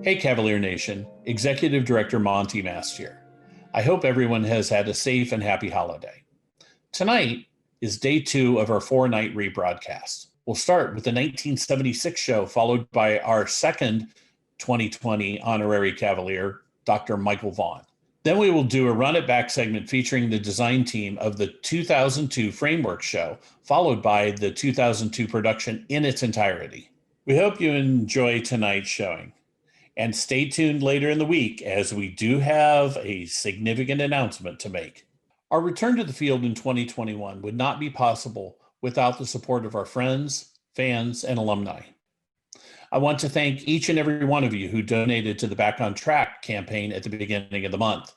Hey Cavalier Nation, Executive Director Monty Mast here. I hope everyone has had a safe and happy holiday. Tonight is day 2 of our 4-night rebroadcast. We'll start with the 1976 show, followed by our second 2020 honorary Cavalier, Dr. Michael Vaughn. Then we will do a Run It Back segment featuring the design team of the 2002 Framework show, followed by the 2002 production in its entirety. We hope you enjoy tonight's showing. And stay tuned later in the week as we do have a significant announcement to make. Our return to the field in 2021 would not be possible without the support of our friends, fans, and alumni. I want to thank each and every one of you who donated to the Back on Track campaign at the beginning of the month.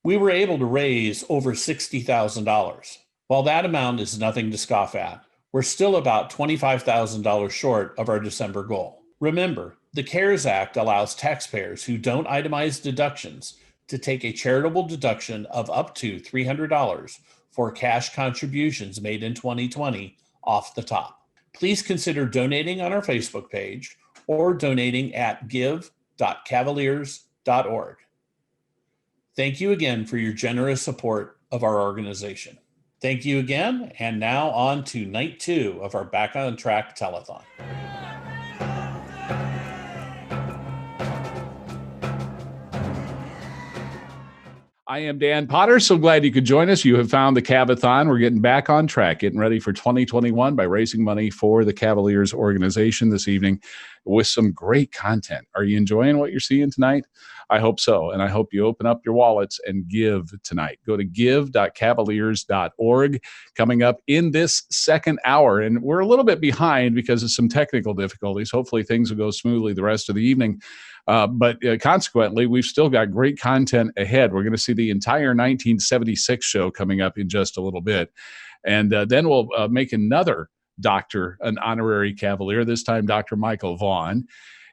We were able to raise over $60,000. While that amount is nothing to scoff at, we're still about $25,000 short of our December goal. Remember, the CARES Act allows taxpayers who don't itemize deductions to take a charitable deduction of up to $300 for cash contributions made in 2020 off the top. Please consider donating on our Facebook page or donating at give.cavaliers.org. Thank you again for your generous support of our organization. Thank you again, and now on to night 2 of our Back on Track telethon. I am Dan Potter. So glad you could join us. You have found the Cav-A-Thon. We're getting back on track, getting ready for 2021 by raising money for the Cavaliers organization this evening with some great content. Are you enjoying what you're seeing tonight? I hope so. And I hope you open up your wallets and give tonight. Go to give.cavaliers.org. Coming up in this second hour. And we're a little bit behind because of some technical difficulties. Hopefully things will go smoothly the rest of the evening. But consequently, we've still got great content ahead. We're going to see the entire 1976 show coming up in just a little bit. And then we'll make another doctor, an honorary Cavalier, this time Dr. Michael Vaughn.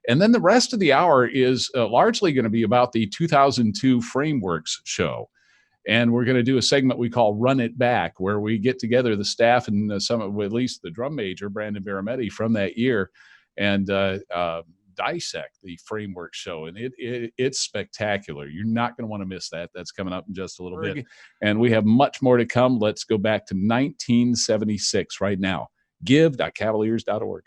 And then the rest of the hour is largely going to be about the 2002 Frameworks show. And we're going to do a segment we call Run It Back, where we get together the staff and some of, at least the drum major, Brandon Barametti, from that year, and dissect the Framework show. And it's spectacular. You're not going to want to miss that. That's coming up in just a little bit. And we have much more to come. Let's go back to 1976 right now. Give.cavaliers.org.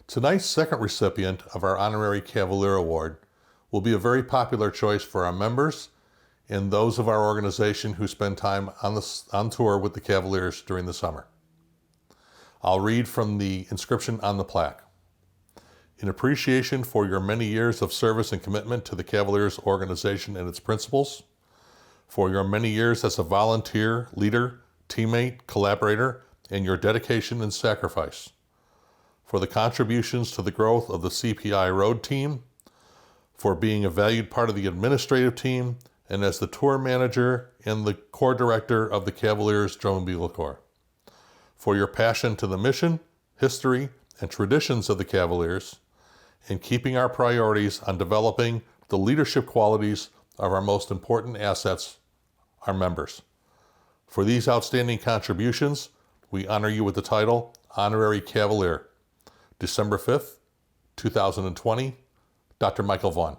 Tonight's second recipient of our Honorary Cavalier Award will be a very popular choice for our members and those of our organization who spend time on tour with the Cavaliers during the summer. I'll read from the inscription on the plaque. In appreciation for your many years of service and commitment to the Cavaliers organization and its principles, for your many years as a volunteer, leader, teammate, collaborator, and your dedication and sacrifice, for the contributions to the growth of the CPI Road team, for being a valued part of the administrative team, and as the tour manager and the corps director of the Cavaliers Drum and Bugle Corps, for your passion to the mission, history, and traditions of the Cavaliers, and keeping our priorities on developing the leadership qualities of our most important assets, our members. For these outstanding contributions, we honor you with the title Honorary Cavalier. December 5th, 2020, Dr. Michael Vaughn.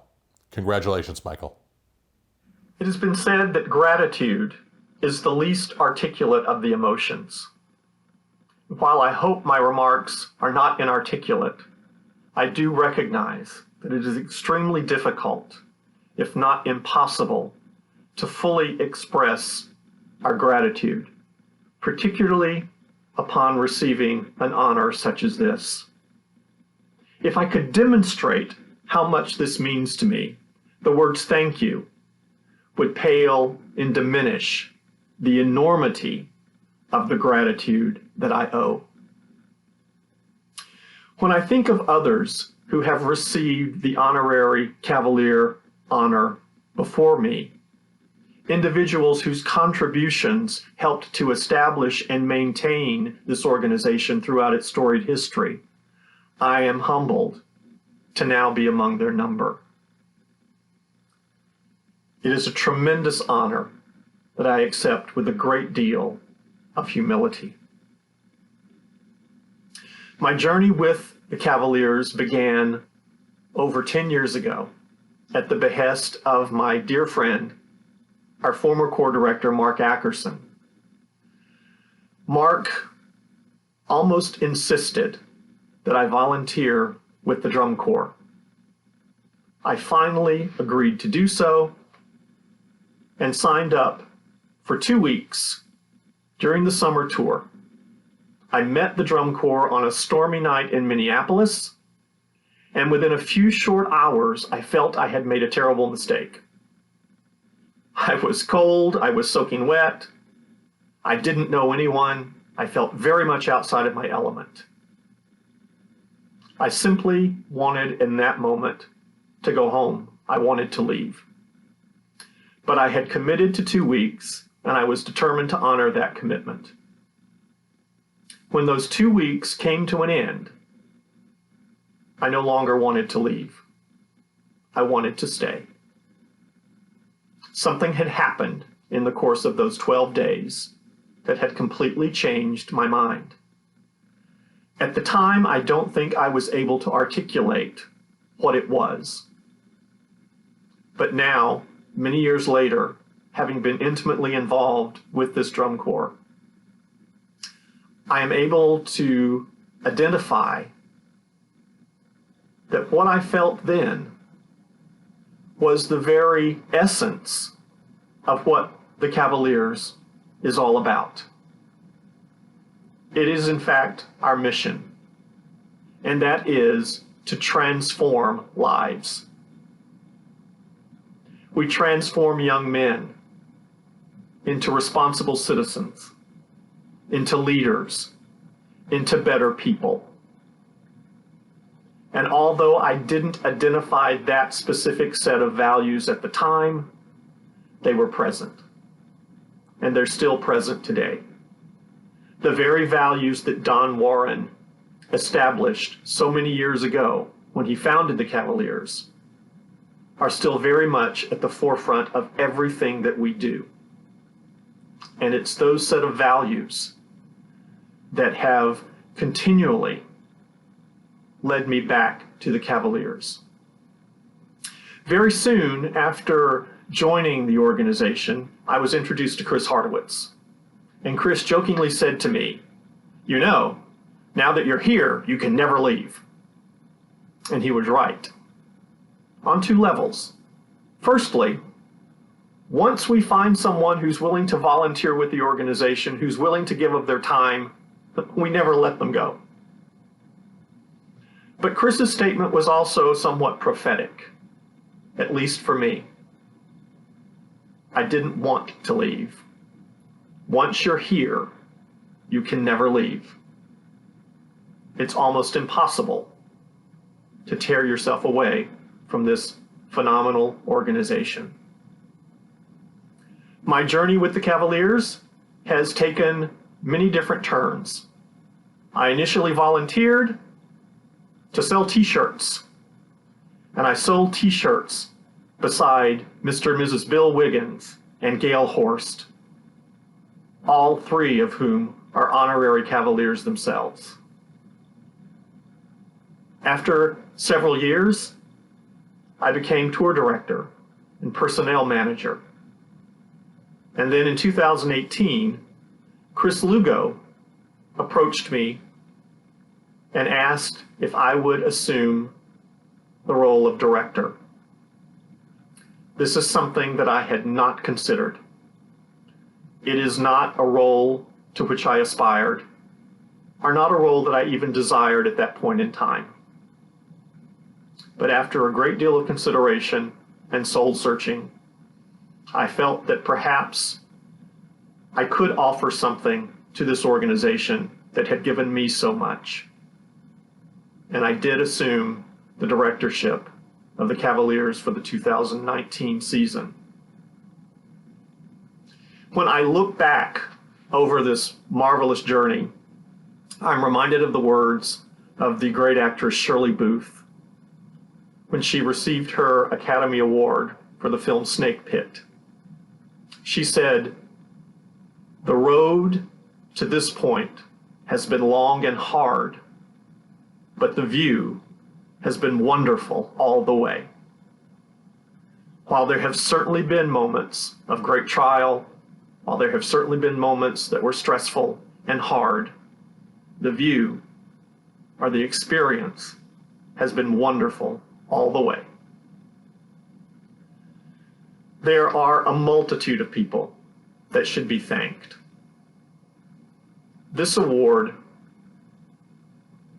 Congratulations, Michael. It has been said that gratitude is the least articulate of the emotions. While I hope my remarks are not inarticulate, I do recognize that it is extremely difficult, if not impossible, to fully express our gratitude, particularly upon receiving an honor such as this. If I could demonstrate how much this means to me, the words thank you would pale and diminish the enormity of the gratitude that I owe. When I think of others who have received the honorary Cavalier honor before me, individuals whose contributions helped to establish and maintain this organization throughout its storied history, I am humbled to now be among their number. It is a tremendous honor that I accept with a great deal of humility. My journey with the Cavaliers began over 10 years ago at the behest of my dear friend, our former corps director, Mark Ackerson. Mark almost insisted that I volunteer with the drum corps. I finally agreed to do so and signed up for 2 weeks during the summer tour. I met the drum corps on a stormy night in Minneapolis, and within a few short hours, I felt I had made a terrible mistake. I was cold, I was soaking wet, I didn't know anyone, I felt very much outside of my element. I simply wanted in that moment to go home. I wanted to leave. But I had committed to 2 weeks, and I was determined to honor that commitment. When those 2 weeks came to an end, I no longer wanted to leave. I wanted to stay. Something had happened in the course of those 12 days that had completely changed my mind. At the time, I don't think I was able to articulate what it was. But now, many years later, having been intimately involved with this drum corps, I am able to identify that what I felt then was the very essence of what the Cavaliers is all about. It is, in fact, our mission, and that is to transform lives. We transform young men into responsible citizens, into leaders, into better people. And although I didn't identify that specific set of values at the time, they were present. And they're still present today. The very values that Don Warren established so many years ago when he founded the Cavaliers are still very much at the forefront of everything that we do. And it's those set of values that have continually led me back to the Cavaliers. Very soon after joining the organization, I was introduced to Chris Hardowitz. And Chris jokingly said to me, You know, now that you're here, you can never leave. And he was right. On two levels. Firstly, once we find someone who's willing to volunteer with the organization, who's willing to give of their time, we never let them go. But Chris's statement was also somewhat prophetic, at least for me. I didn't want to leave. Once you're here, you can never leave. It's almost impossible to tear yourself away from this phenomenal organization. My journey with the Cavaliers has taken many different turns. I initially volunteered to sell t-shirts, and I sold t-shirts beside Mr. and Mrs. Bill Wiggins and Gail Horst, all three of whom are honorary Cavaliers themselves. After several years, I became tour director and personnel manager. And then in 2018, Chris Lugo approached me and asked if I would assume the role of director. This is something that I had not considered. It is not a role to which I aspired, or not a role that I even desired at that point in time. But after a great deal of consideration and soul searching, I felt that perhaps I could offer something to this organization that had given me so much. And I did assume the directorship of the Cavaliers for the 2019 season. When I look back over this marvelous journey, I'm reminded of the words of the great actress Shirley Booth when she received her Academy Award for the film Snake Pit. She said, "The road to this point has been long and hard, but the view has been wonderful all the way." While there have certainly been moments of great trial, while there have certainly been moments that were stressful and hard, the view or the experience has been wonderful all the way. There are a multitude of people that should be thanked. This award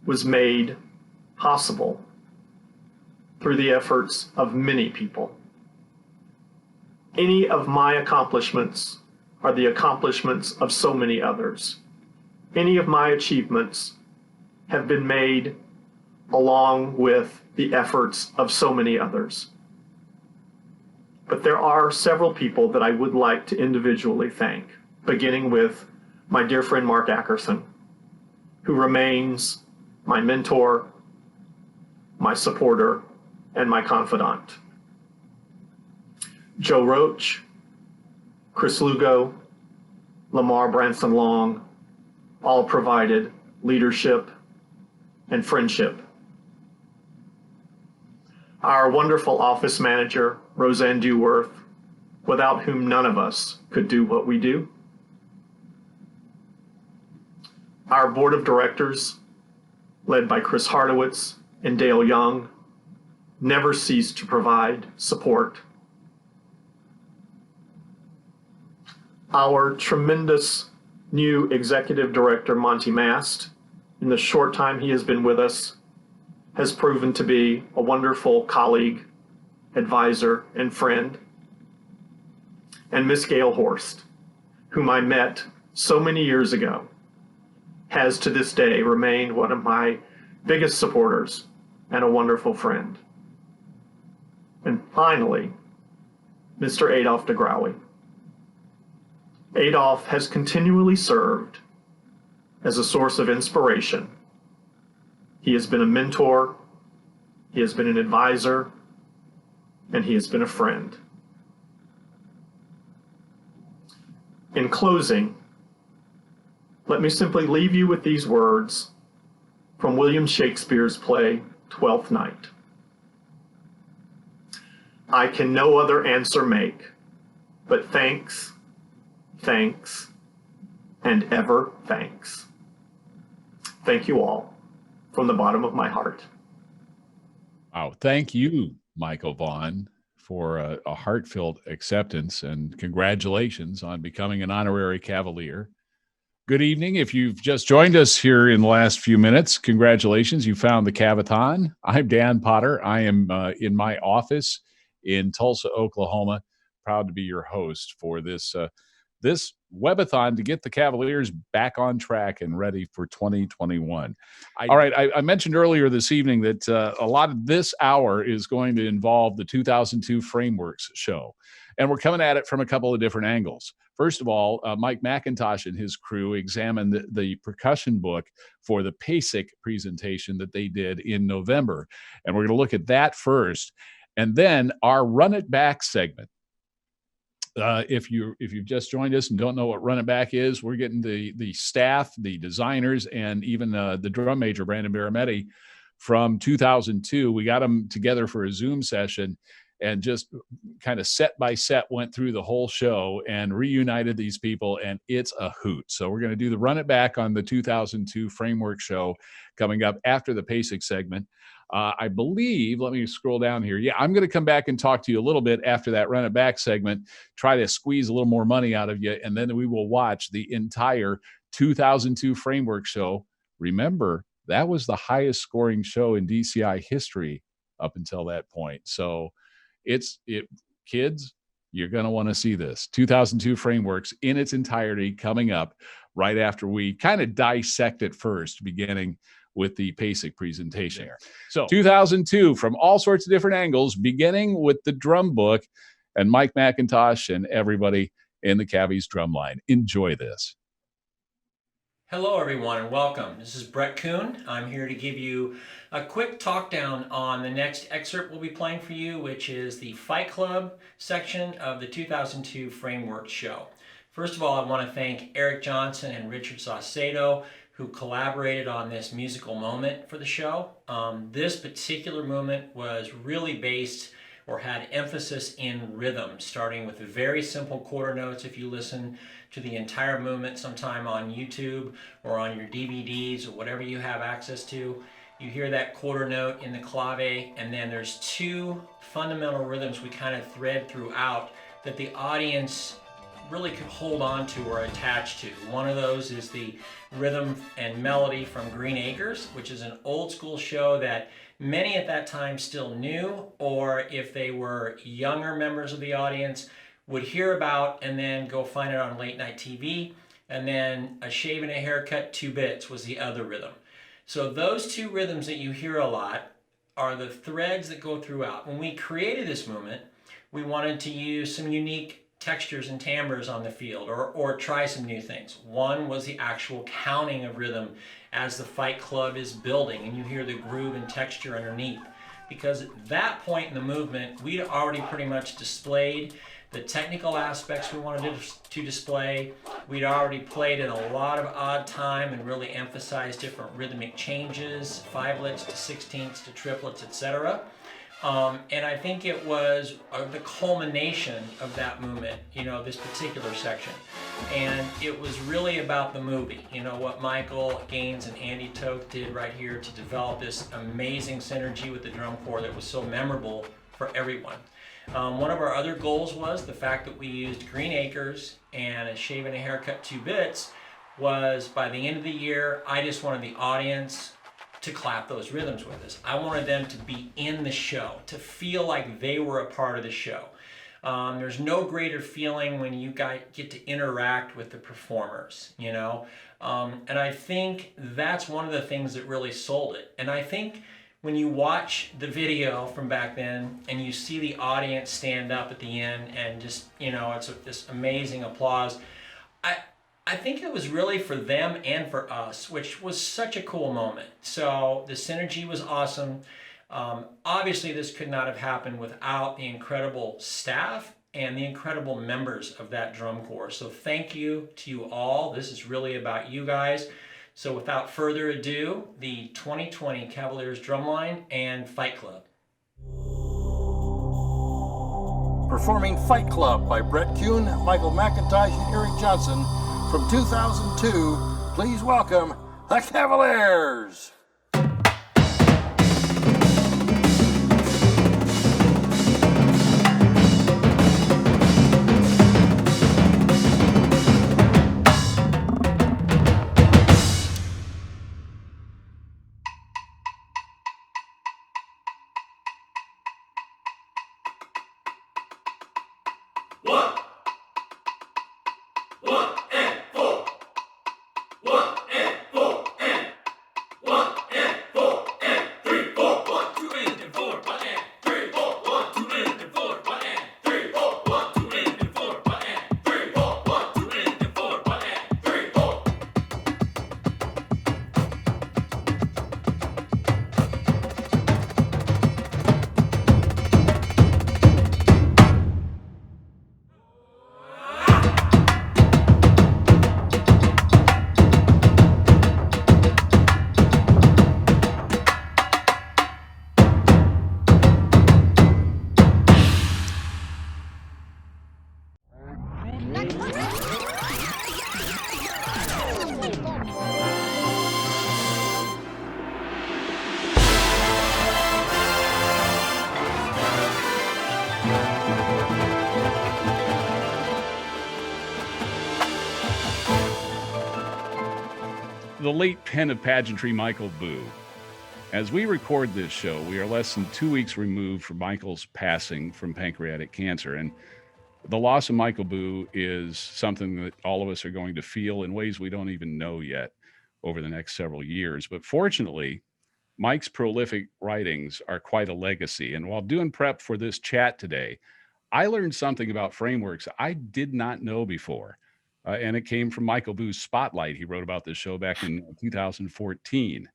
was made possible through the efforts of many people. Any of my accomplishments are the accomplishments of so many others. Any of my achievements have been made along with the efforts of so many others. But there are several people that I would like to individually thank, beginning with my dear friend Mark Ackerson, who remains my mentor, my supporter, and my confidant. Joe Roach, Chris Lugo, Lamar Branson Long, all provided leadership and friendship. Our wonderful office manager, Roseanne Dewworth, without whom none of us could do what we do. Our board of directors, led by Chris Hardowitz and Dale Young, never ceased to provide support. Our tremendous new executive director, Monty Mast, in the short time he has been with us, has proven to be a wonderful colleague, advisor, and friend. And Miss Gail Horst, whom I met so many years ago, has to this day remained one of my biggest supporters and a wonderful friend. And finally, Mr. Adolf DeGraui. Adolf has continually served as a source of inspiration. He has been a mentor, he has been an advisor, and he has been a friend. In closing, let me simply leave you with these words from William Shakespeare's play, Twelfth Night. I can no other answer make, but thanks, thanks, and ever thanks. Thank you all from the bottom of my heart. Wow. Thank you, Michael Vaughn, for a heartfelt acceptance, and congratulations on becoming an honorary Cavalier. Good evening. If you've just joined us here in the last few minutes, congratulations. You found the Cav-A-Thon. I'm Dan Potter. I am in my office in Tulsa, Oklahoma. Proud to be your host for this this webathon to get the Cavaliers back on track and ready for 2021. All right, I mentioned earlier this evening that a lot of this hour is going to involve the 2002 Frameworks show, and we're coming at it from a couple of different angles. First of all, Mike McIntosh and his crew examined the percussion book for the PASIC presentation that they did in November, and we're going to look at that first, and then our Run It Back segment. If you've just joined us and don't know what Run It Back is, we're getting the staff, the designers, and even the drum major, Brandon Barametti, from 2002. We got them together for a Zoom session and just kind of set by set went through the whole show and reunited these people, and it's a hoot. So we're going to do the Run It Back on the 2002 Framework show coming up after the PASIC segment. I believe, let me scroll down here. Yeah, I'm going to come back and talk to you a little bit after that Run It Back segment, try to squeeze a little more money out of you, and then we will watch the entire 2002 Framework show. Remember, that was the highest scoring show in DCI history up until that point. So kids, you're going to want to see this 2002 Frameworks in its entirety coming up right after we kind of dissect it first, beginning with the PASIC presentation. So 2002 from all sorts of different angles, beginning with the drum book and Mike McIntosh and everybody in the Cavies drum line. Enjoy this. Hello everyone and welcome. This is Brett Kuhn. I'm here to give you a quick talk down on the next excerpt we'll be playing for you, which is the Fight Club section of the 2002 Framework show. First of all, I want to thank Eric Johnson and Richard Saucedo, who collaborated on this musical moment for the show. This particular moment was really based or had emphasis in rhythm, starting with the very simple quarter notes. If you listen to the entire movement sometime on YouTube or on your DVDs or whatever you have access to, you hear that quarter note in the clave, and then there's two fundamental rhythms we kind of thread throughout that the audience really could hold on to or attach to. One of those is the rhythm and melody from Green Acres, which is an old school show that many at that time still knew, or if they were younger members of the audience, would hear about and then go find it on late night TV. And then A Shave and a Haircut, 2 Bits was the other rhythm. So those two rhythms that you hear a lot are the threads that go throughout. When we created this movement, we wanted to use some unique textures and timbres on the field, or try some new things. One was the actual counting of rhythm as the Fight Club is building and you hear the groove and texture underneath. Because at that point in the movement, we'd already pretty much displayed the technical aspects we wanted to display. We'd already played in a lot of odd time and really emphasized different rhythmic changes, 5-lets to 16ths to triplets, etc. And I think it was the culmination of that movement, this particular section. And it was really about the movie, what Michael Gaines and Andy Toth did right here to develop this amazing synergy with the drum corps that was so memorable for everyone. One of our other goals was the fact that we used Green Acres and A Shave and a Haircut, 2 Bits, was by the end of the year, I just wanted the audience to clap those rhythms with us. I wanted them to be in the show, to feel like they were a part of the show. There's no greater feeling when you guys get to interact with the performers, and I think that's one of the things that really sold it. And I think when you watch the video from back then and you see the audience stand up at the end and just, it's this amazing applause, I think it was really for them and for us, which was such a cool moment. So the synergy was awesome. Obviously, this could not have happened without the incredible staff and the incredible members of that drum corps. So thank you to you all. This is really about you guys. So without further ado, the 2020 Cavaliers Drumline and Fight Club. Performing Fight Club by Brett Kuhn, Michael McIntosh, and Eric Johnson from 2002, please welcome the Cavaliers. The late pen of pageantry, Michael Boo. As we record this show, we are less than 2 weeks removed from Michael's passing from pancreatic cancer. And the loss of Michael Boo is something that all of us are going to feel in ways we don't even know yet over the next several years. But fortunately, Mike's prolific writings are quite a legacy. And while doing prep for this chat today, I learned something about frameworks I did not know before. And it came from Michael Boo's Spotlight. He wrote about this show back in 2014.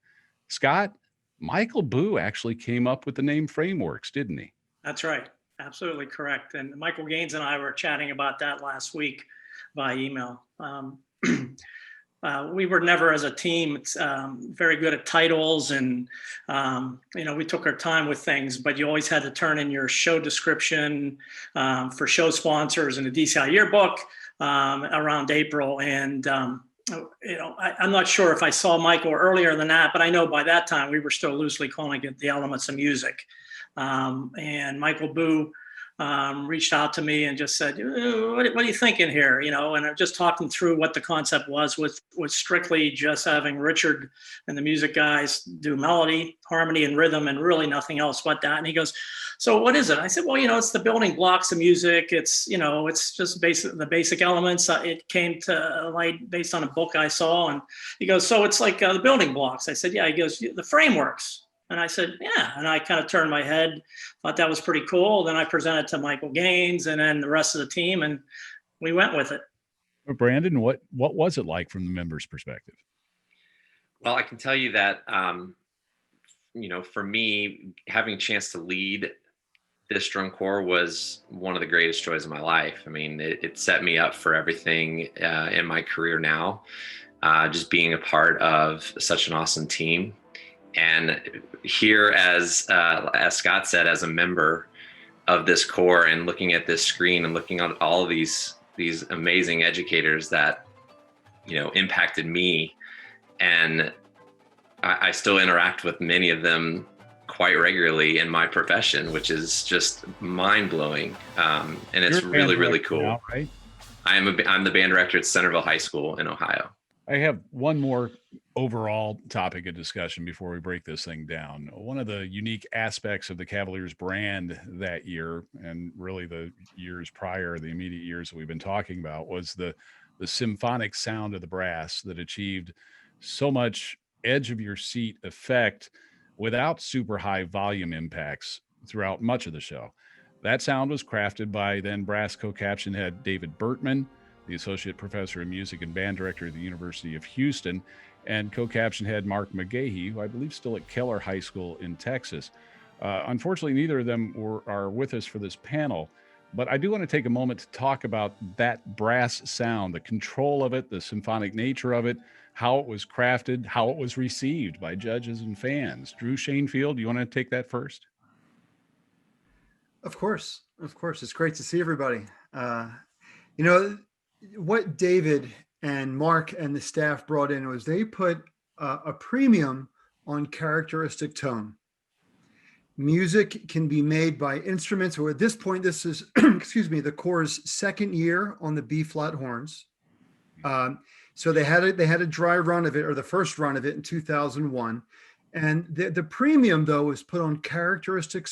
Scott, Michael Boo actually came up with the name frameworks, didn't he? That's right. Absolutely correct. And Michael Gaines and I were chatting about that last week by email. We were never as a team very good at titles, and we took our time with things, but you always had to turn in your show description for show sponsors in the DCI yearbook around April. And I'm not sure if I saw Michael earlier than that, but I know by that time we were still loosely calling it the Elements of Music. And Michael Boo reached out to me and just said, what are you thinking here? And I just talked him through what the concept was strictly just having Richard and the music guys do melody, harmony, and rhythm, and really nothing else but that. And he goes, so what is it? I said, well, it's the building blocks of music. It's, it's just the basic elements. It came to light based on a book I saw. And he goes, so it's like the building blocks. I said, yeah. He goes, the frameworks. And I said, yeah. And I kind of turned my head, thought that was pretty cool. Then I presented to Michael Gaines and then the rest of the team, and we went with it. Brandon, what was it like from the members' perspective? Well, I can tell you that, for me, having a chance to lead this drum corps was one of the greatest joys of my life. I mean, it set me up for everything in my career now, just being a part of such an awesome team. And here, as Scott said, as a member of this corps and looking at this screen and looking at all of these amazing educators that, impacted me, and I still interact with many of them quite regularly in my profession, which is just mind blowing. And it's really, really cool. Now, right? I'm the band director at Centerville High School in Ohio. I have one more overall topic of discussion before we break this thing down. One of the unique aspects of the Cavaliers brand that year, and really the years prior, the immediate years that we've been talking about, was the symphonic sound of the brass that achieved so much edge of your seat effect without super high volume impacts throughout much of the show. That sound was crafted by then brass co-caption head David Bertman, the associate professor of music and band director at the University of Houston, and co-caption head Mark McGahey, who I believe still at Keller High School in Texas. Unfortunately, neither of them are with us for this panel, but I do want to take a moment to talk about that brass sound, the control of it, the symphonic nature of it, how it was crafted, how it was received by judges and fans. Drew Shanefield, do you want to take that first? Of course. It's great to see everybody. What David and Mark and the staff brought in was they put a premium on characteristic tone. Music can be made by instruments, or at this point, this is, excuse me, the Corps' second year on the B flat horns. So they had a dry run of it, or the first run of it in 2001. And the premium, though, is put on characteristic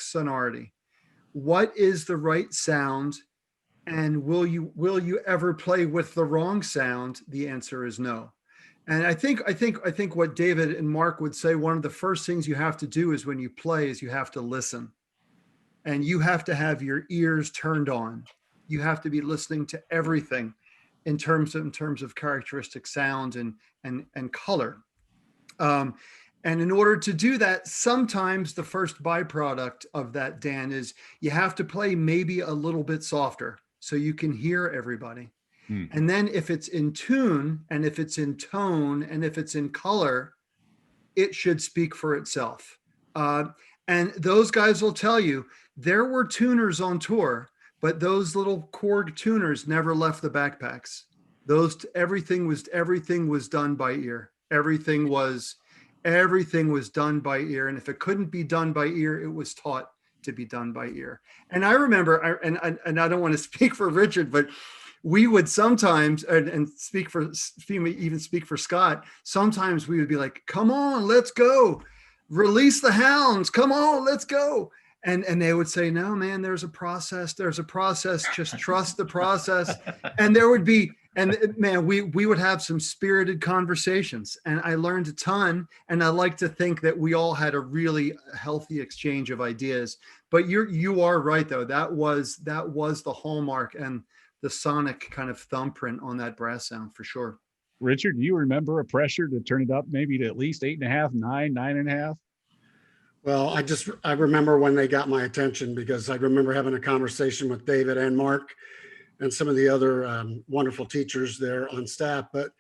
sonority. What is the right sound? And will you ever play with the wrong sound? The answer is no. And I think what David and Mark would say, one of the first things you have to do is when you play is you have to listen, and you have to have your ears turned on. You have to be listening to everything in terms of characteristic sound and color. And in order to do that, sometimes the first byproduct of that, Dan, is you have to play maybe a little bit softer so you can hear everybody. And then if it's in tune, and if it's in tone, and if it's in color, it should speak for itself. And those guys will tell you there were tuners on tour, but those little Korg tuners never left the backpacks. Everything was done by ear. Everything was done by ear. And if it couldn't be done by ear, it was taught to be done by ear. And I remember, and I don't want to speak for Richard, but we would sometimes, and speak for Scott, sometimes we would be like, come on, let's go. Release the hounds. Come on, let's go. And they would say, no, man, there's a process. Just trust the process. And there would be, and man, we would have some spirited conversations, and I learned a ton. And I like to think that we all had a really healthy exchange of ideas. But you are right, though. That was the hallmark and the sonic kind of thumbprint on that brass sound for sure. Richard, do you remember a pressure to turn it up maybe to at least 8.5, 9.5? Well, I remember when they got my attention, because I remember having a conversation with David and Mark and some of the other wonderful teachers there on staff. But,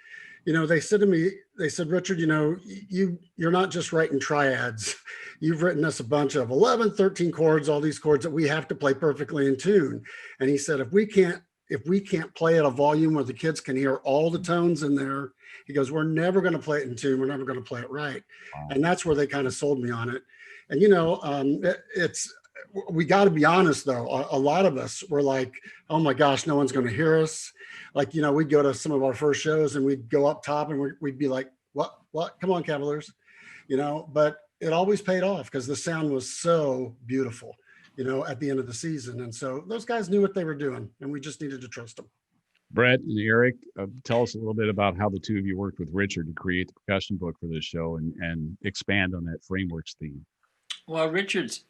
they said to me, Richard, you're not just writing triads. You've written us a bunch of 11, 13 chords, all these chords that we have to play perfectly in tune. And he said, if we can't play at a volume where the kids can hear all the tones in there, he goes, we're never going to play it in tune. We're never going to play it right. Wow. And that's where they kind of sold me on it. And, we got to be honest, though. A lot of us were like, oh, my gosh, no one's going to hear us. Like, we'd go to some of our first shows and we'd go up top and we'd be like, what? Come on, Cavaliers. But it always paid off because the sound was so beautiful, at the end of the season. And so those guys knew what they were doing, and we just needed to trust them. Brett and Eric, tell us a little bit about how the two of you worked with Richard to create the percussion book for this show and expand on that frameworks theme. Well, Richard's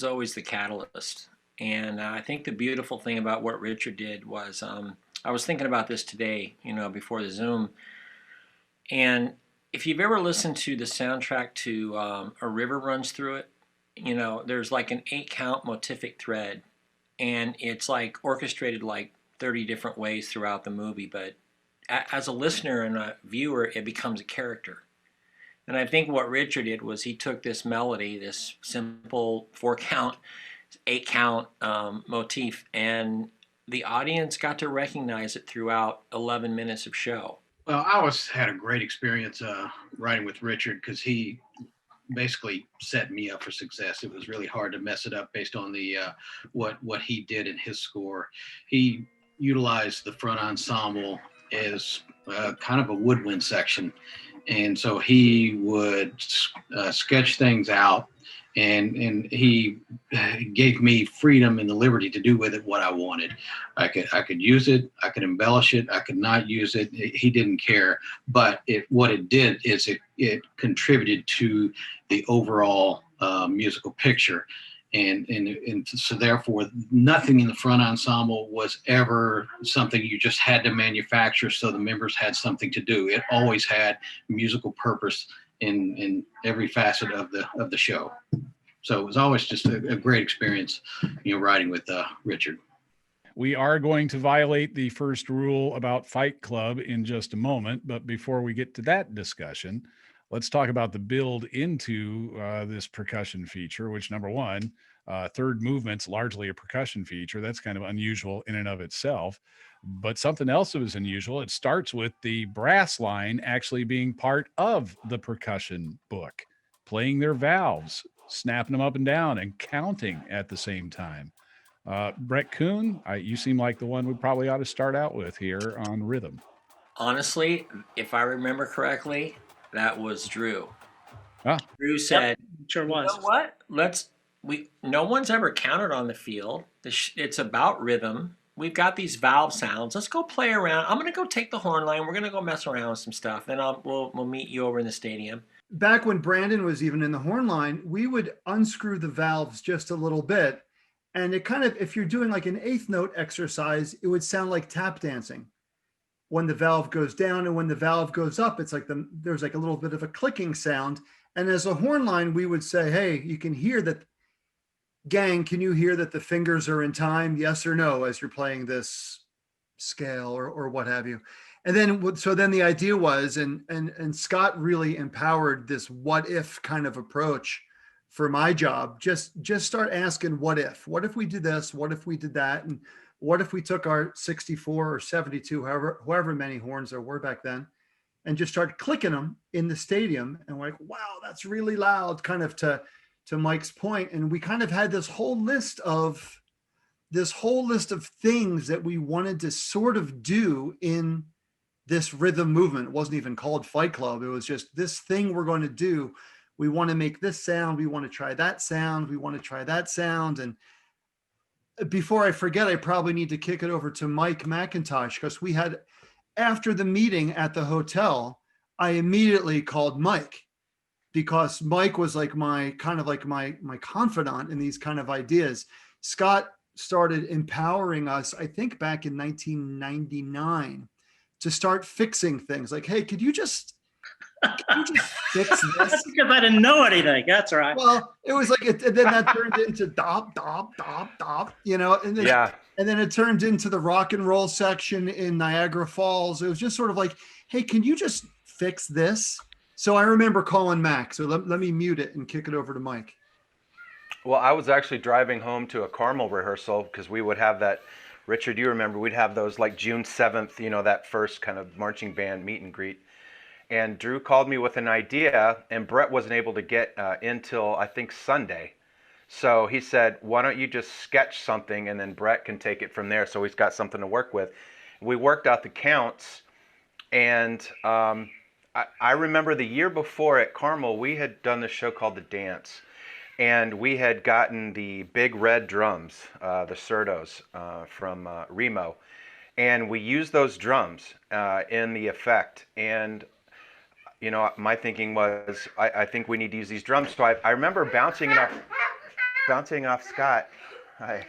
always the catalyst. And I think the beautiful thing about what Richard did was, I was thinking about this today, before the Zoom. And if you've ever listened to the soundtrack to A River Runs Through It, there's like an 8-count motivic thread. And it's like orchestrated like 30 different ways throughout the movie. But as a listener and a viewer, it becomes a character. And I think what Richard did was he took this melody, this simple 4-count, 8-count motif, and the audience got to recognize it throughout 11 minutes of show. Well, I always had a great experience writing with Richard because he basically set me up for success. It was really hard to mess it up based on the what he did in his score. He utilized the front ensemble as kind of a woodwind section. And so he would sketch things out, and he gave me freedom and the liberty to do with it what I wanted. I could use it, I could embellish it, I could not use it. He didn't care. But what it did is it contributed to the overall musical picture. And so therefore, nothing in the front ensemble was ever something you just had to manufacture so the members had something to do. It always had musical purpose in every facet of the show. So it was always just a great experience, writing with Richard. We are going to violate the first rule about Fight Club in just a moment, but before we get to that discussion, let's talk about the build into this percussion feature, which, number one, third movement's largely a percussion feature. That's kind of unusual in and of itself. But something else that was unusual, it starts with the brass line actually being part of the percussion book, playing their valves, snapping them up and down, and counting at the same time. Brett Kuhn, you seem like the one we probably ought to start out with here on rhythm. Honestly, if I remember correctly, that was Drew. Ah. Drew said, Sure was. You know what? No one's ever counted on the field. It's about rhythm. We've got these valve sounds. Let's go play around. I'm going to go take the horn line. We're going to go mess around with some stuff. Then we'll meet you over in the stadium. Back when Brandon was even in the horn line, we would unscrew the valves just a little bit. And it kind of, if you're doing like an eighth note exercise, it would sound like tap dancing. When the valve goes down and when the valve goes up, it's like there's like a little bit of a clicking sound. And as a horn line, we would say, hey, you can hear that. Gang, can you hear that the fingers are in time? Yes or no, as you're playing this scale or what have you. And then, so then the idea was, and Scott really empowered this what if kind of approach for my job. Just start asking what if we did this? What if we did that? And what if we took our 64 or 72, however many horns there were back then, and just start clicking them in the stadium? And we're like, wow, that's really loud, kind of to Mike's point. And we kind of had this whole list of things that we wanted to sort of do in this rhythm movement. It wasn't even called Fight Club. It was just this thing we're going to do. We want to make this sound. We want to try that sound. We want to try that sound. And before I forget, I probably need to kick it over to Mike McIntosh, because we had, after the meeting at the hotel, I immediately called Mike, because Mike was like my confidant in these kind of ideas. Scott started empowering us, I think back in 1999, to start fixing things. Like, hey, could you just fix this? That's because I didn't know anything. That's right. Well, it was like, and then that turned into dop, dop, dop, dop, and then, and then it turned into the rock and roll section in Niagara Falls. It was just sort of like, hey, can you just fix this? So I remember calling Mac. So let me mute it and kick it over to Mike. Well, I was actually driving home to a Carmel rehearsal, because we would have that, Richard, you remember, we'd have those like June 7th, that first kind of marching band meet and greet. And Drew called me with an idea, and Brett wasn't able to get in till, I think, Sunday. So he said, why don't you just sketch something, and then Brett can take it from there, so he's got something to work with. We worked out the counts, and I remember the year before at Carmel, we had done this show called The Dance, and we had gotten the big red drums, the Certos from Remo, and we used those drums in the effect. And my thinking was, I think we need to use these drums. So I remember bouncing off Scott. Hi.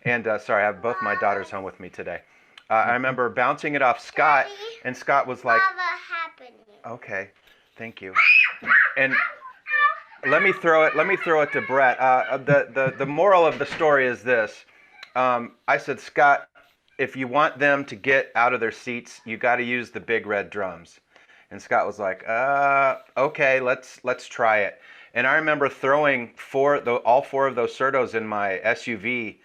And sorry, I have both my daughters home with me today. I remember bouncing it off Scott, and Scott was like, okay, thank you. And let me throw it to Brett. The moral of the story is this. I said, Scott, if you want them to get out of their seats, you got to use the big red drums. And Scott was like, okay, let's try it. And I remember throwing all four of those Certos in my SUV,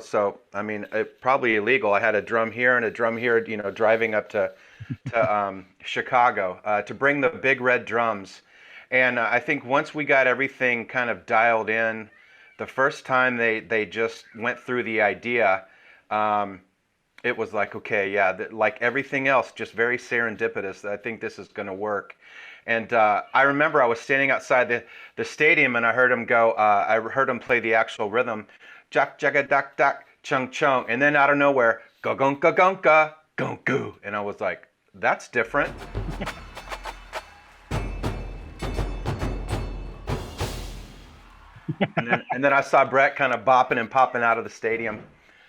so, I mean, probably illegal. I had a drum here and a drum here, driving up to Chicago to bring the big red drums. And I think once we got everything kind of dialed in, the first time they just went through the idea, it was like, okay, yeah, like everything else, just very serendipitous. I think this is going to work. And I remember I was standing outside the stadium, and I heard him go, I heard him play the actual rhythm, jack, jagga, dak, dak, chung, chung. And then out of nowhere, ga-gunka, gunka, gunku. And I was like, that's different. and then I saw Brett kind of bopping and popping out of the stadium.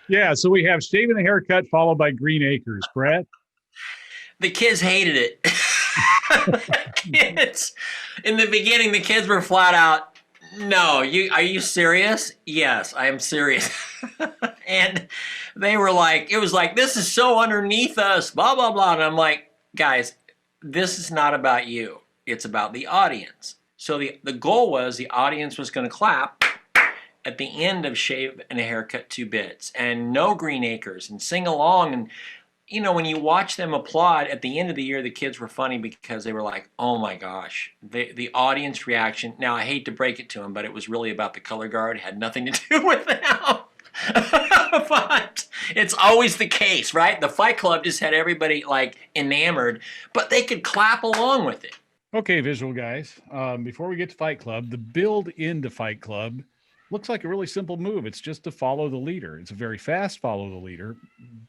Yeah, so we have shaving the haircut followed by Green Acres. Brett? The kids hated it. Kids, in the beginning, the kids were flat out, no, are you serious? Yes, I am serious. And they were like, it was like, this is so underneath us, blah, blah, blah. And I'm like, guys, this is not about you. It's about the audience. So the goal was the audience was going to clap at the end of Shave and a Haircut 2 Bits, and no Green Acres, and sing along. And you know, when you watch them applaud at the end of the year, the kids were funny because they were like, oh my gosh, the audience reaction. Now, I hate to break it to them, but it was really about the color guard. It had nothing to do with them. But it's always the case, right? The Fight Club just had everybody like enamored, but they could clap along with it. Okay, visual guys, before we get to Fight Club, the build into Fight Club looks like a really simple move. It's just to follow the leader. It's a very fast follow the leader,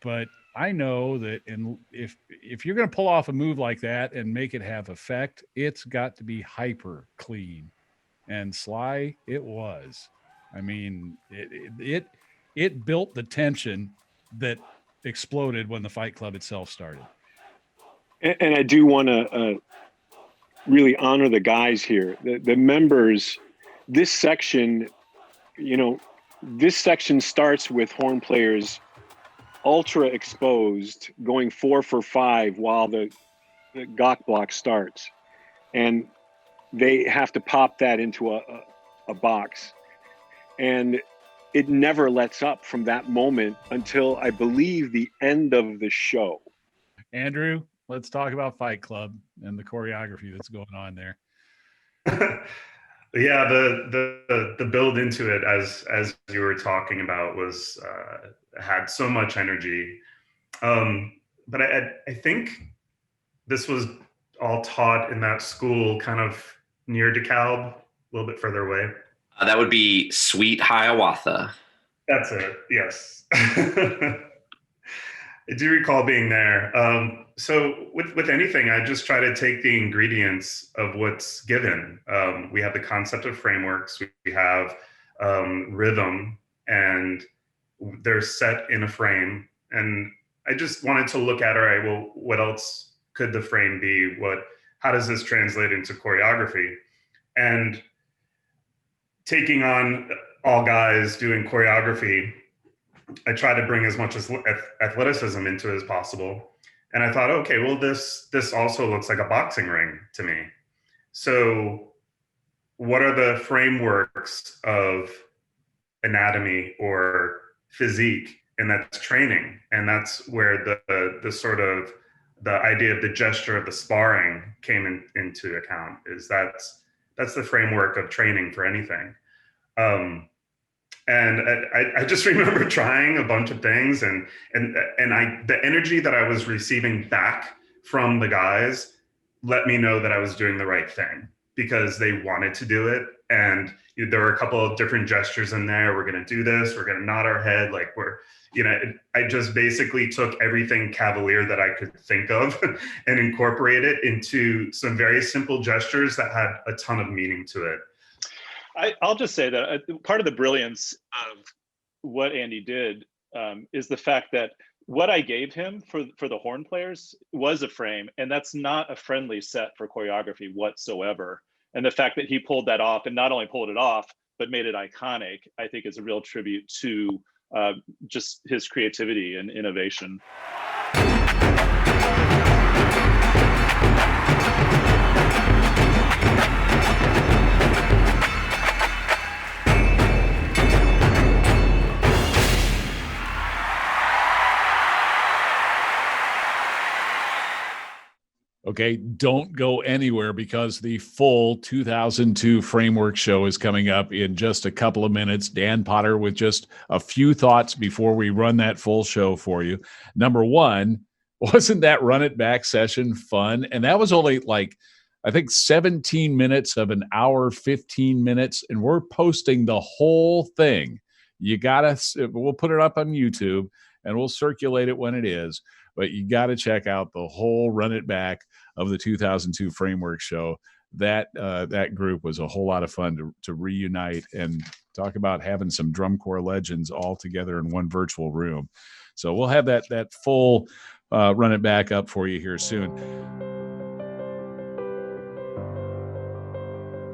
but I know that if you're going to pull off a move like that and make it have effect, it's got to be hyper clean. And Sly, it was. I mean, it built the tension that exploded when the Fight Club itself started. And I do want to really honor the guys here, the members. This section, this section starts with horn players ultra exposed, going 4 for 5 while the gawk block starts, and they have to pop that into a box, and it never lets up from that moment until I believe the end of the show. Andrew, let's talk about Fight Club and the choreography that's going on there. Yeah, the build into it, as you were talking about, was had so much energy. But I think this was all taught in that school kind of near DeKalb, a little bit further away. That would be Sweet Hiawatha. That's it, yes. I do recall being there. So with anything, I just try to take the ingredients of what's given. We have the concept of frameworks, we have rhythm, and they're set in a frame. And I just wanted to look at, all right, well, what else could the frame be? How does this translate into choreography? And taking on all guys doing choreography, I try to bring as much as athleticism into it as possible. And I thought, okay, well, this also looks like a boxing ring to me. So what are the frameworks of anatomy or physique? And that's training. And that's where the sort of the idea of the gesture of the sparring came into account, is that's the framework of training for anything. And I just remember trying a bunch of things, and the energy that I was receiving back from the guys let me know that I was doing the right thing, because they wanted to do it. And there were a couple of different gestures in there. We're going to do this. We're going to nod our head. Like I just basically took everything Cavalier that I could think of and incorporated it into some very simple gestures that had a ton of meaning to it. I'll just say that part of the brilliance of what Andy did is the fact that what I gave him for the horn players was a frame, and that's not a friendly set for choreography whatsoever. And the fact that he pulled that off, and not only pulled it off, but made it iconic, I think is a real tribute to just his creativity and innovation. Okay, don't go anywhere, because the full 2002 Framework show is coming up in just a couple of minutes. Dan Potter with just a few thoughts before we run that full show for you. Number one, wasn't that Run It Back session fun? And that was only I think 17 minutes of an hour, 15 minutes, and we're posting the whole thing. We'll put it up on YouTube and we'll circulate it when it is. But you got to check out the whole Run It Back of the 2002 Framework show. That group was a whole lot of fun to reunite and talk about having some drum corps legends all together in one virtual room. So we'll have that full Run It Back up for you here soon.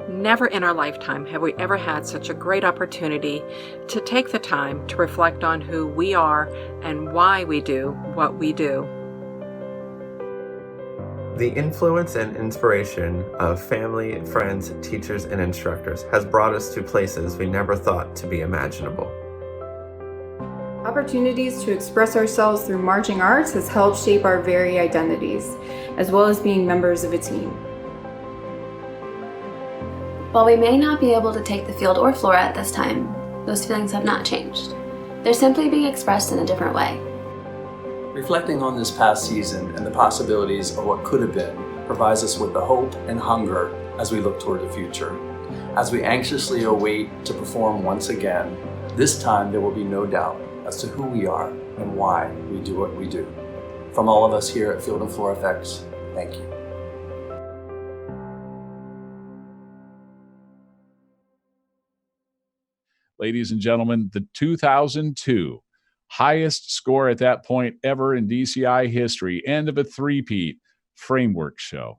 Never in our lifetime have we ever had such a great opportunity to take the time to reflect on who we are and why we do what we do. The influence and inspiration of family, friends, teachers, and instructors has brought us to places we never thought to be imaginable. Up opportunities to express ourselves through marching arts has helped shape our very identities, as well as being members of a team. While we may not be able to take the field or floor at this time, those feelings have not changed. They're simply being expressed in a different way. Reflecting on this past season and the possibilities of what could have been provides us with the hope and hunger as we look toward the future. As we anxiously await to perform once again, this time there will be no doubt as to who we are and why we do what we do. From all of us here at Field and Floor Effects, thank you. Ladies and gentlemen, the 2002 highest score at that point ever in DCI history, end of a three-peat Framework show.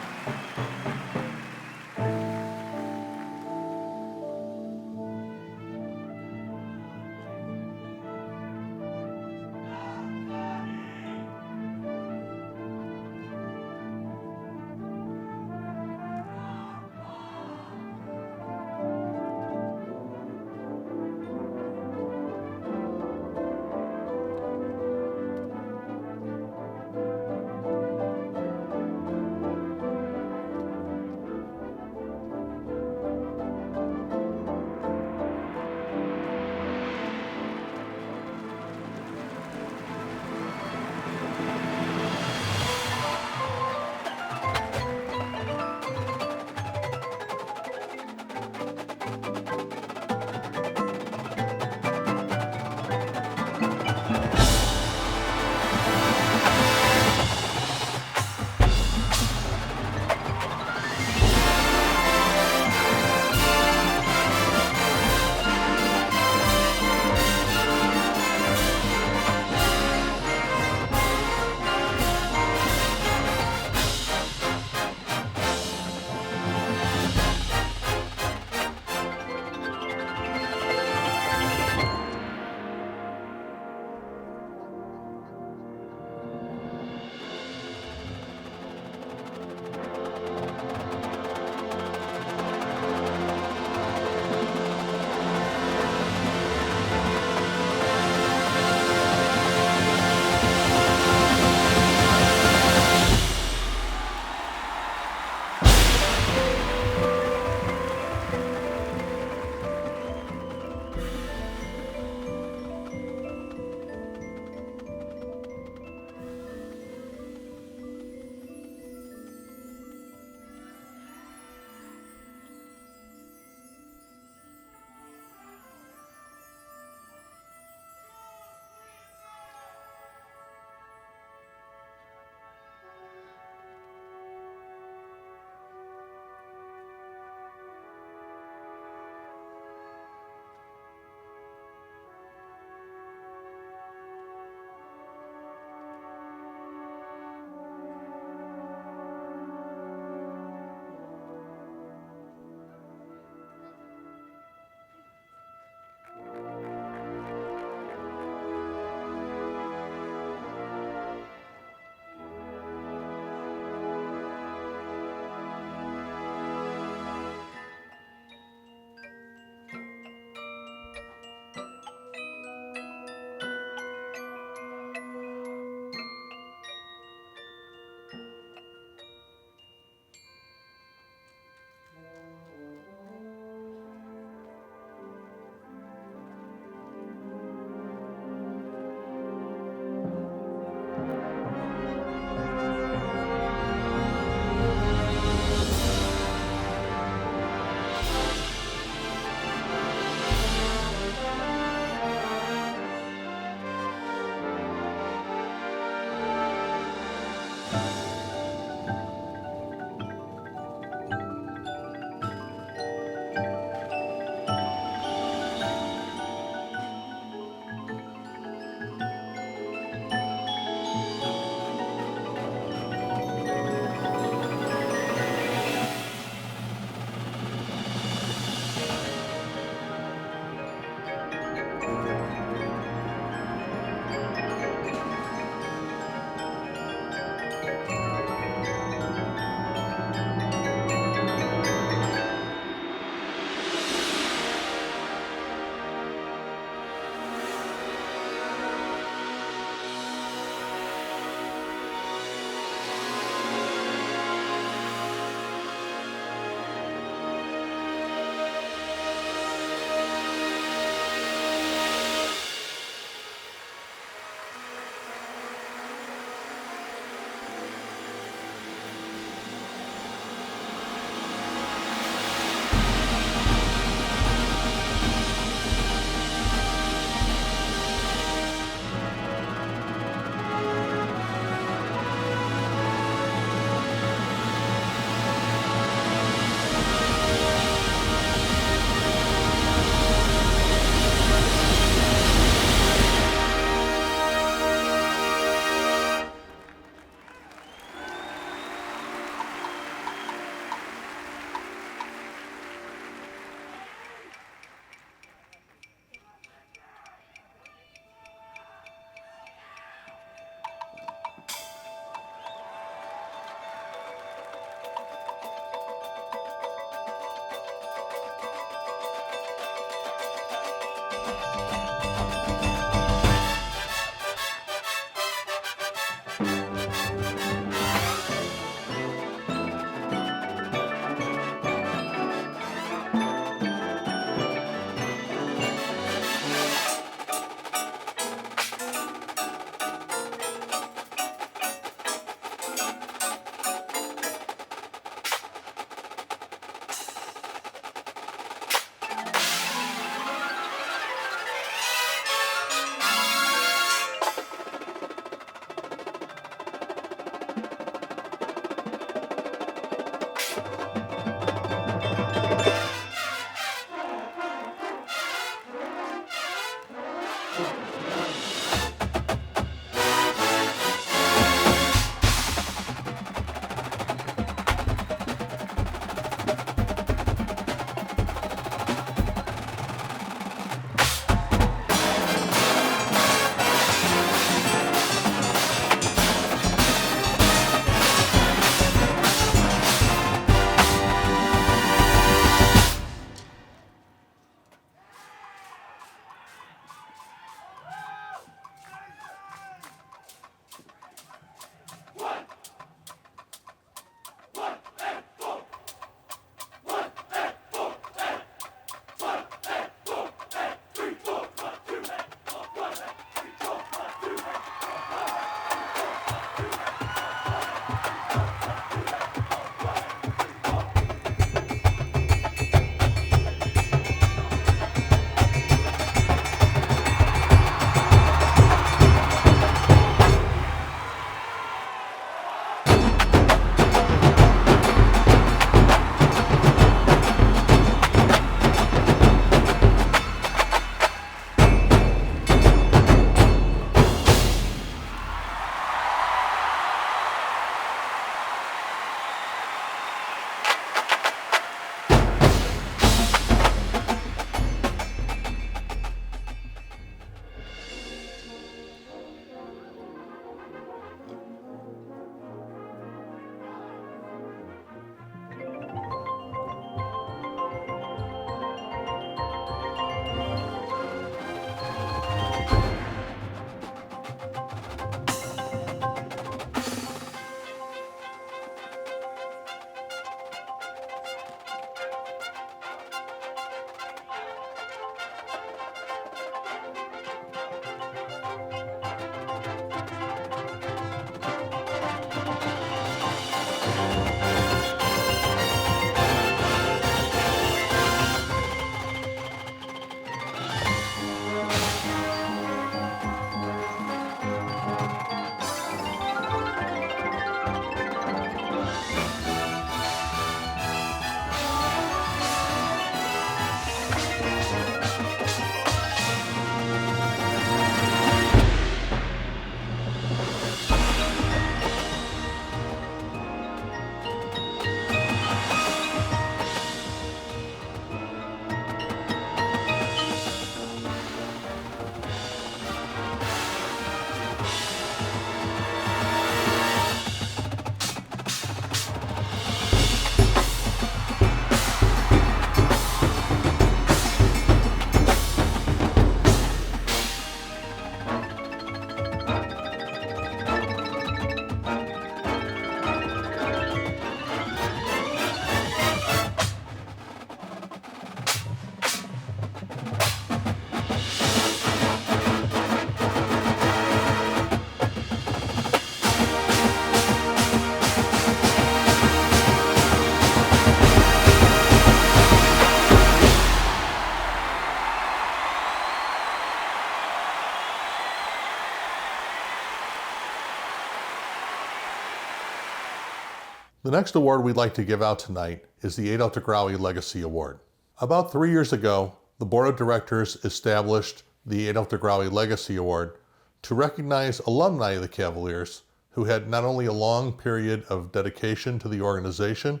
The next award we'd like to give out tonight is the Adolph DeGrawi Legacy Award. About 3 years ago, the Board of Directors established the Adolph DeGrawi Legacy Award to recognize alumni of the Cavaliers who had not only a long period of dedication to the organization,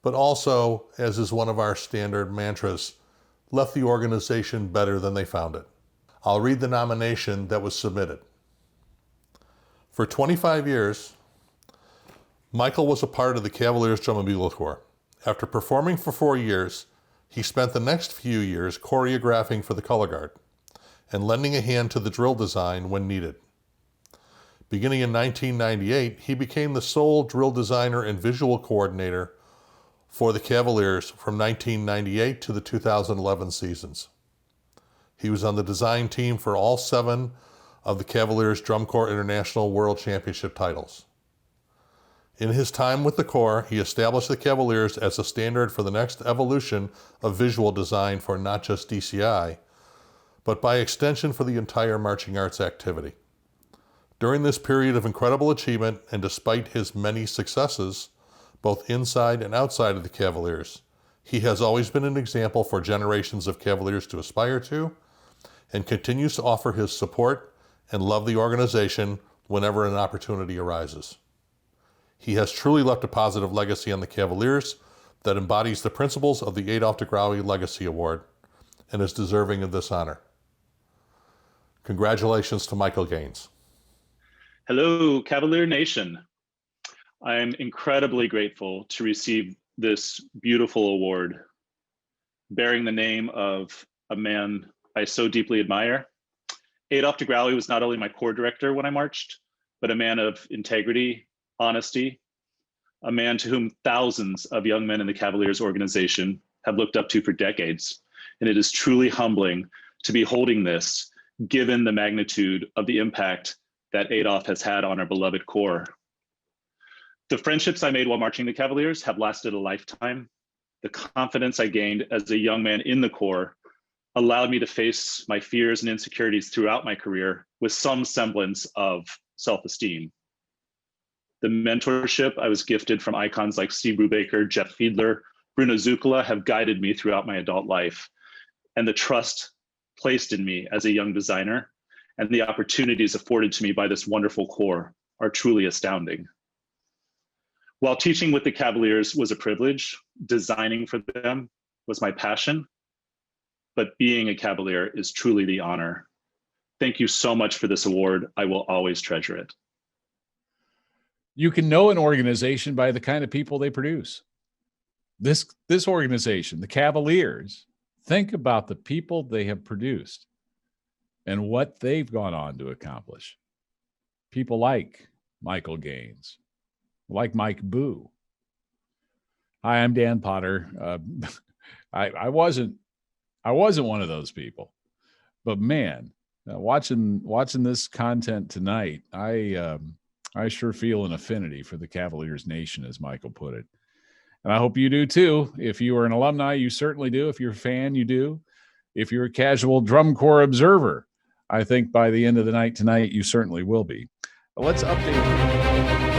but also, as is one of our standard mantras, left the organization better than they found it. I'll read the nomination that was submitted. For 25 years, Michael was a part of the Cavaliers Drum and Bugle Corps. After performing for 4 years, he spent the next few years choreographing for the color guard and lending a hand to the drill design when needed. Beginning in 1998, he became the sole drill designer and visual coordinator for the Cavaliers from 1998 to the 2011 seasons. He was on the design team for all 7 of the Cavaliers Drum Corps International World Championship titles. In his time with the Corps, he established the Cavaliers as a standard for the next evolution of visual design for not just DCI, but by extension for the entire marching arts activity. During this period of incredible achievement, and despite his many successes, both inside and outside of the Cavaliers, he has always been an example for generations of Cavaliers to aspire to, and continues to offer his support and love the organization whenever an opportunity arises. He has truly left a positive legacy on the Cavaliers that embodies the principles of the Adolph DeGrawi Legacy Award and is deserving of this honor. Congratulations to Michael Gaines. Hello, Cavalier Nation. I am incredibly grateful to receive this beautiful award, bearing the name of a man I so deeply admire. Adolph DeGrawi was not only my corps director when I marched, but a man of integrity, honesty, a man to whom thousands of young men in the Cavaliers organization have looked up to for decades. And it is truly humbling to be holding this, given the magnitude of the impact that Adolph has had on our beloved Corps. The friendships I made while marching the Cavaliers have lasted a lifetime. The confidence I gained as a young man in the Corps allowed me to face my fears and insecurities throughout my career with some semblance of self-esteem. The mentorship I was gifted from icons like Steve Brubaker, Jeff Fiedler, Bruno Zuccala have guided me throughout my adult life. And the trust placed in me as a young designer and the opportunities afforded to me by this wonderful Corps are truly astounding. While teaching with the Cavaliers was a privilege, designing for them was my passion, but being a Cavalier is truly the honor. Thank you so much for this award. I will always treasure it. You can know an organization by the kind of people they produce. This organization, the Cavaliers, think about the people they have produced and what they've gone on to accomplish. People like Michael Gaines, like Mike Boo. Hi, I'm Dan Potter. I wasn't one of those people, but man, watching this content tonight, I sure feel an affinity for the Cavaliers Nation, as Michael put it. And I hope you do too. If you are an alumni, you certainly do. If you're a fan, you do. If you're a casual drum corps observer, I think by the end of the night tonight, you certainly will be. Let's update.